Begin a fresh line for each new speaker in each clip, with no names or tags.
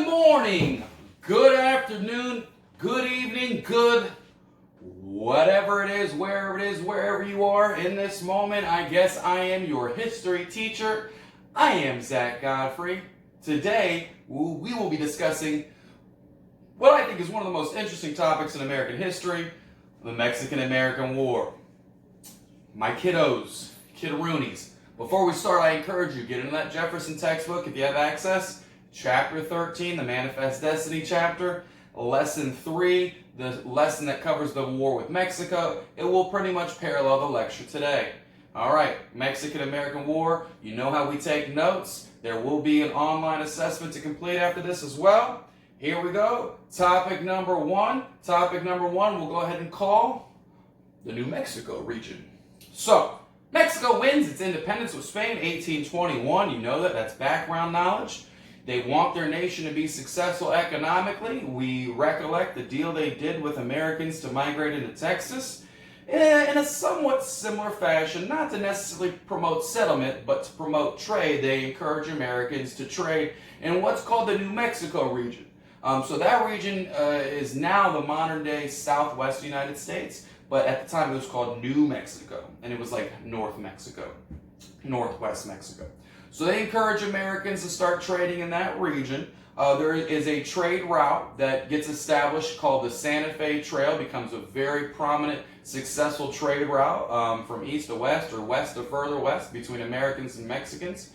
Good morning, good afternoon, good evening, good whatever it is, wherever it is, wherever you are in this moment. I guess I am your history teacher. I am Zach Godfrey. Today, we will be discussing what I think is one of the most interesting topics in American history, the Mexican-American War. My kiddos, kiddaroonies, before we start, I encourage you, get into that Jefferson textbook if you have access. Chapter 13, the Manifest Destiny chapter. Lesson 3, the lesson that covers the war with Mexico. It will pretty much parallel the lecture today. Alright, Mexican-American War. You know how we take notes. There will be an online assessment to complete after this as well. Here we go. Topic number one. Topic number one, we'll go ahead and call the New Mexico region. So, Mexico wins its independence with Spain, 1821. You know that. That's background knowledge. They want their nation to be successful economically. We recollect the deal they did with Americans to migrate into Texas in a somewhat similar fashion, not to necessarily promote settlement, but to promote trade. They encourage Americans to trade in what's called the New Mexico region. So that region is now the modern-day southwest United States, but at the time it was called New Mexico, and it was like North Mexico, Northwest Mexico. So they encourage Americans to start trading in that region. There is a trade route that gets established called the Santa Fe Trail, becomes a very prominent, successful trade route from east to west or west to further west between Americans and Mexicans.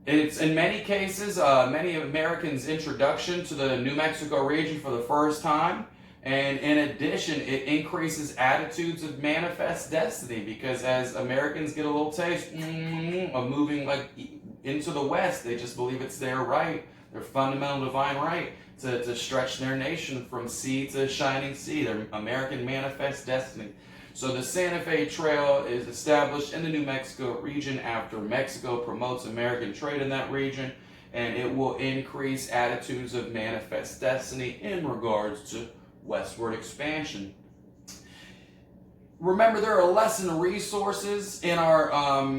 It's in many cases, many Americans' introduction to the New Mexico region for the first time. And in addition, it increases attitudes of manifest destiny, because as Americans get a little taste of moving like into the West, they just believe it's their right, their fundamental divine right to stretch their nation from sea to shining sea, their American manifest destiny. So the Santa Fe Trail is established in the New Mexico region after Mexico promotes American trade in that region, and it will increase attitudes of manifest destiny in regards to westward expansion. Remember, there are lesson resources in our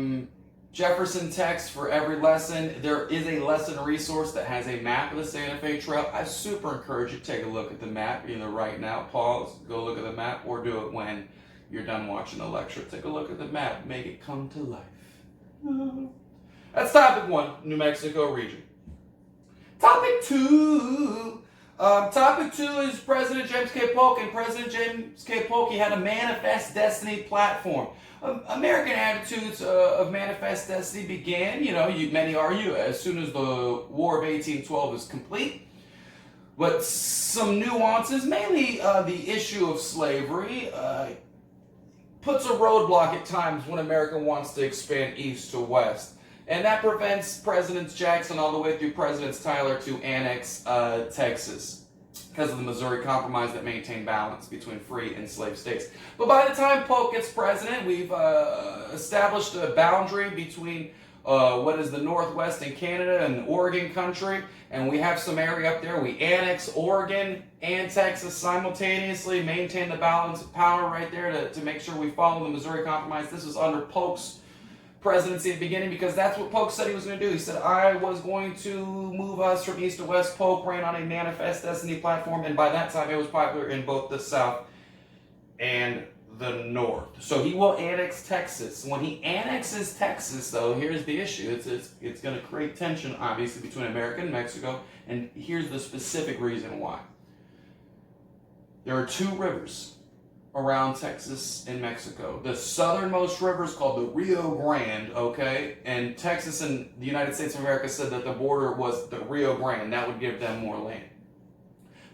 Jefferson text for every lesson. There is a lesson resource that has a map of the Santa Fe Trail. I super encourage you to take a look at the map, either right now, pause, go look at the map, or do it when you're done watching the lecture. Take a look at the map, make it come to life. That's topic one, New Mexico region. Topic two. Topic two is President James K. Polk, and President James K. Polk, he had a Manifest Destiny platform. American attitudes of Manifest Destiny began, many argue, as soon as the War of 1812 is complete. But some nuances, mainly the issue of slavery, puts a roadblock at times when America wants to expand east to west. And that prevents Presidents Jackson all the way through Presidents Tyler to annex Texas because of the Missouri Compromise that maintained balance between free and slave states. But by the time Polk gets president, we've established a boundary between what is the Northwest and Canada and Oregon country, and we have some area up there. We annex Oregon and Texas simultaneously, maintain the balance of power right there to make sure we follow the Missouri Compromise. This was under Polk's presidency at the beginning, because that's what Polk said he was going to do. He said, I was going to move us from east to west. Polk ran on a Manifest Destiny platform, and by that time it was popular in both the South and the North. So he will annex Texas. When he annexes Texas, though, here's the issue. It's going to create tension, obviously, between America and Mexico, and here's the specific reason why. There are two rivers around Texas and Mexico. The southernmost river is called the Rio Grande, okay? And Texas and the United States of America said that the border was the Rio Grande. That would give them more land.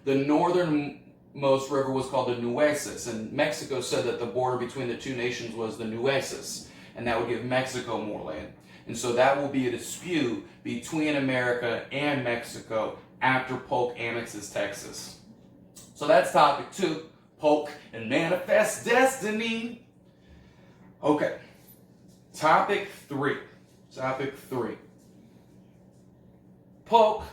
The northernmost river was called the Nueces, and Mexico said that the border between the two nations was the Nueces, and that would give Mexico more land. And so that will be a dispute between America and Mexico after Polk annexes Texas. So that's topic two. Polk and Manifest Destiny. Okay. Topic three. Polk,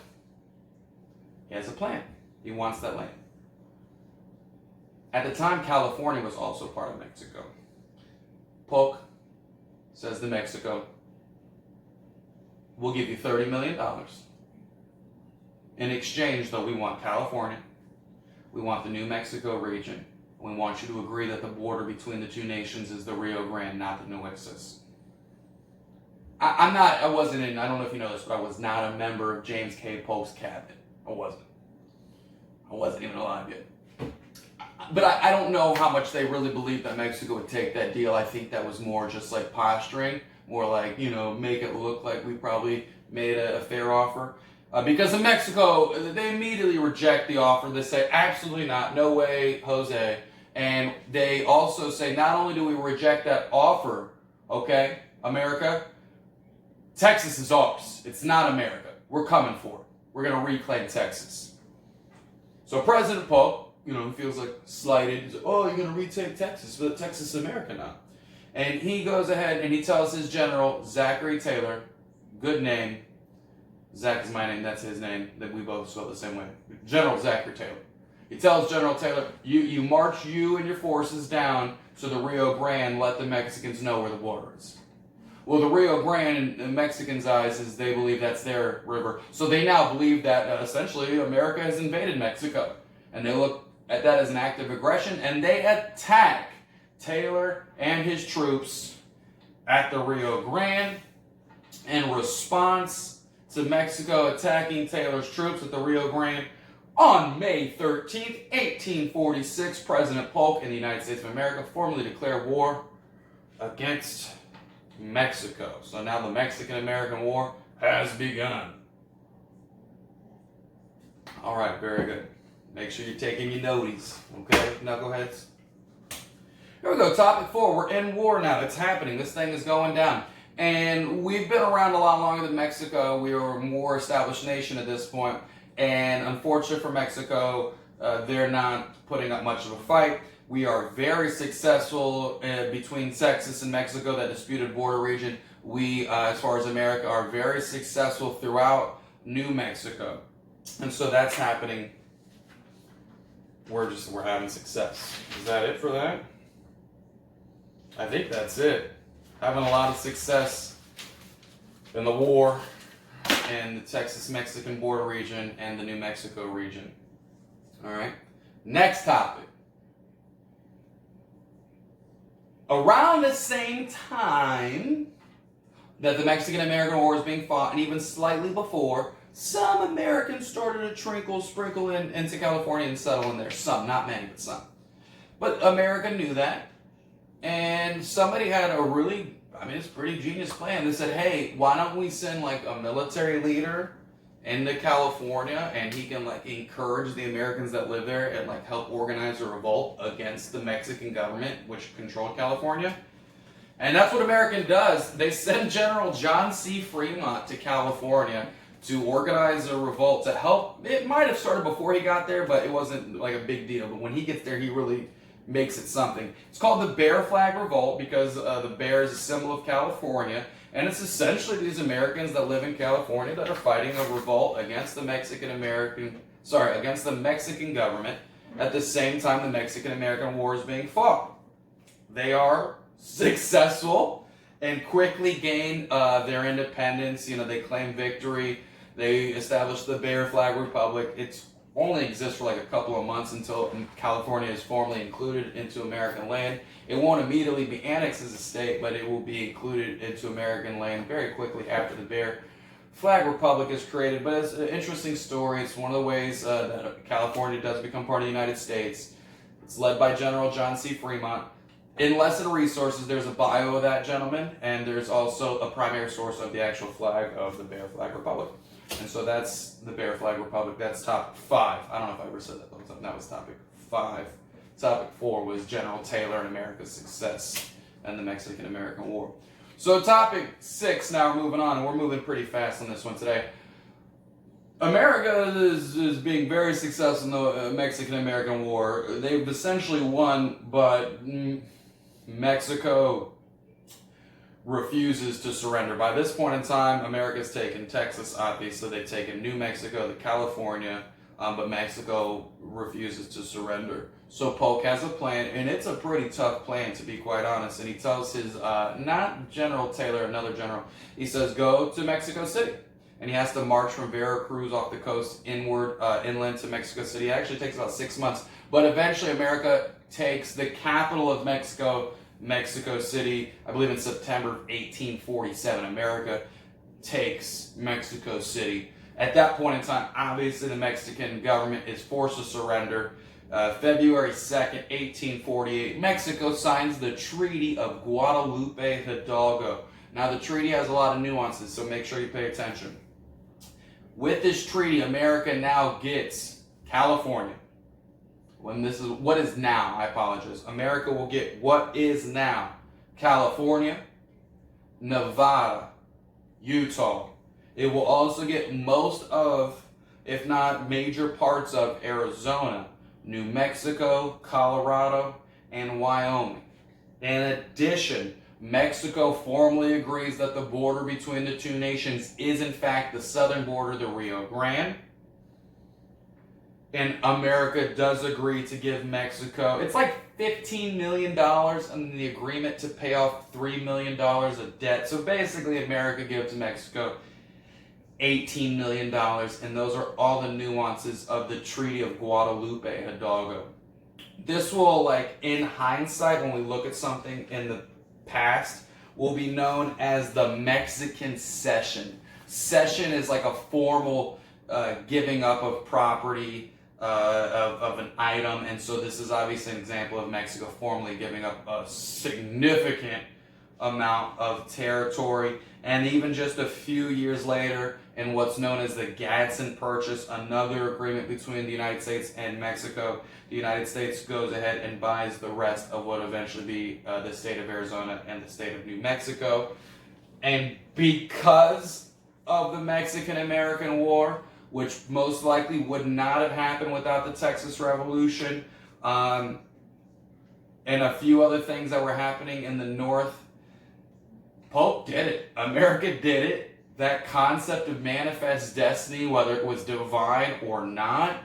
he has a plan. He wants that land. At the time, California was also part of Mexico. Polk says to Mexico, we'll give you $30 million In exchange, though, we want California, we want the New Mexico region, and we want you to agree that the border between the two nations is the Rio Grande, not the Nueces. I don't know if you know this, but I was not a member of James K. Polk's cabinet. I wasn't even alive yet. But I don't know how much they really believed that Mexico would take that deal. I think that was more just like posturing, more like, make it look like we probably made a fair offer. Because in Mexico, they immediately reject the offer. They say, absolutely not, no way, Jose. And they also say, not only do we reject that offer, okay, America, Texas is ours. It's not America. We're coming for it. We're going to reclaim Texas. So President Polk, he feels like slighted. He's like, oh, you're going to retake Texas, but Texas is America now. And he goes ahead and he tells his general, Zachary Taylor, good name. Zach is my name, that's his name, that we both spell the same way. General Zachary Taylor. He tells General Taylor, you march you and your forces down to the Rio Grande, let the Mexicans know where the border is. Well, the Rio Grande, in Mexicans' eyes, is they believe that's their river. So they now believe that essentially America has invaded Mexico. And they look at that as an act of aggression, and they attack Taylor and his troops at the Rio Grande. In response to Mexico attacking Taylor's troops at the Rio Grande, on May 13th, 1846, President Polk in the United States of America formally declared war against Mexico. So now the Mexican-American War has begun. All right, very good. Make sure you're taking your noties, okay, knuckleheads? Here we go, topic 4. We're in war now. It's happening. This thing is going down. And we've been around a lot longer than Mexico. We are a more established nation at this point. And unfortunately for Mexico, they're not putting up much of a fight. We are very successful between Texas and Mexico, that disputed border region. We, as far as America, are very successful throughout New Mexico. And so that's happening. We're having success. Is that it for that? I think that's it. Having a lot of success in the war in the Texas-Mexican border region and the New Mexico region. All right. Next topic. Around the same time that the Mexican-American War is being fought, and even slightly before, some Americans started to sprinkle into California and settle in there. Some, not many, but some. But America knew that. And somebody had it's a pretty genius plan. They said, hey, why don't we send like a military leader into California, and he can like encourage the Americans that live there and like help organize a revolt against the Mexican government, which controlled California. And that's what America does. They send General John C. Fremont to California to organize a revolt to help. It might have started before he got there, but it wasn't like a big deal. But when he gets there, he really makes it something. It's called the Bear Flag Revolt because the bear is a symbol of California, and it's essentially these Americans that live in California that are fighting a revolt against the Mexican government at the same time the Mexican-American War is being fought. They are successful and quickly gain their independence. They claim victory. They established the Bear Flag Republic. It's only exists for like a couple of months until California is formally included into American land. It won't immediately be annexed as a state, but it will be included into American land very quickly after the Bear Flag Republic is created. But it's an interesting story. It's one of the ways that California does become part of the United States. It's led by General John C. Fremont. In Lesson Resources, there's a bio of that gentleman, and there's also a primary source of the actual flag of the Bear Flag Republic. And so that's the Bear Flag Republic. That's topic 5. I don't know if I ever said that. That was topic 5. Topic 4 was General Taylor and America's success and the Mexican-American War. So topic 6, now we're moving on, and we're moving pretty fast on this one today. America is being very successful in the Mexican-American War. They've essentially won, but Mexico refuses to surrender. By this point in time, America's taken Texas, obviously. They've taken New Mexico, the California, but Mexico refuses to surrender. So Polk has a plan, and it's a pretty tough plan, to be quite honest. And he tells his, not General Taylor, another general, he says, go to Mexico City and he has to march from Veracruz off the coast inland to Mexico City. It actually takes about 6 months, but eventually America takes the capital of Mexico, Mexico City, I believe in September of 1847. America takes Mexico City. At that point in time, obviously the Mexican government is forced to surrender. February 2nd, 1848, Mexico signs the Treaty of Guadalupe Hidalgo. Now the treaty has a lot of nuances, so make sure you pay attention. With this treaty, America now gets California. What is now, I apologize. America will get what is now California, Nevada, Utah. It will also get most of, if not major parts of, Arizona, New Mexico, Colorado, and Wyoming. In addition, Mexico formally agrees that the border between the two nations is in fact the southern border, the Rio Grande. And America does agree to give Mexico, it's like $15 million in the agreement to pay off $3 million of debt. So basically America gives to Mexico $18 million, and those are all the nuances of the Treaty of Guadalupe Hidalgo. This will, like, in hindsight, when we look at something in the past, will be known as the Mexican Cession. Cession is like a formal giving up of property, of an item, and so this is obviously an example of Mexico formally giving up a significant amount of territory. And even just a few years later, in what's known as the Gadsden Purchase, another agreement between the United States and Mexico, the United States goes ahead and buys the rest of what eventually be the state of Arizona and the state of New Mexico. And because of the Mexican-American War, which most likely would not have happened without the Texas Revolution, and a few other things that were happening in the North, Pope did it. America did it. That concept of manifest destiny, whether it was divine or not,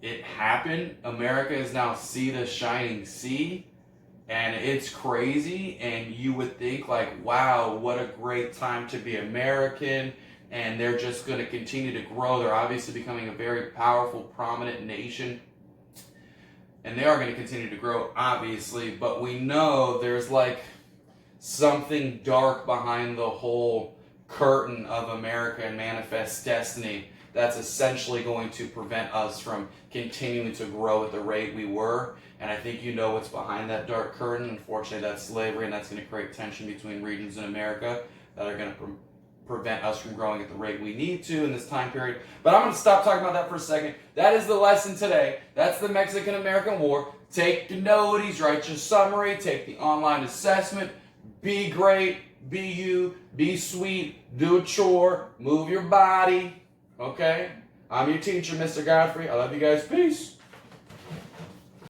it happened. America is now sea to shining sea, and it's crazy. And you would think, like, wow, what a great time to be American. And they're just going to continue to grow. They're obviously becoming a very powerful, prominent nation. And they are going to continue to grow, obviously. But we know there's like something dark behind the whole curtain of America and manifest destiny that's essentially going to prevent us from continuing to grow at the rate we were. And I think you know what's behind that dark curtain. Unfortunately, that's slavery, and that's going to create tension between regions in America that are going to prevent us from growing at the rate we need to in this time period. But I'm going to stop talking about that for a second. That is the lesson today. That's the Mexican-American War. Take the notes, write your summary, take the online assessment. Be great, be you, be sweet, do a chore, move your body, okay? I'm your teacher, Mr. Godfrey. I love you guys. Peace.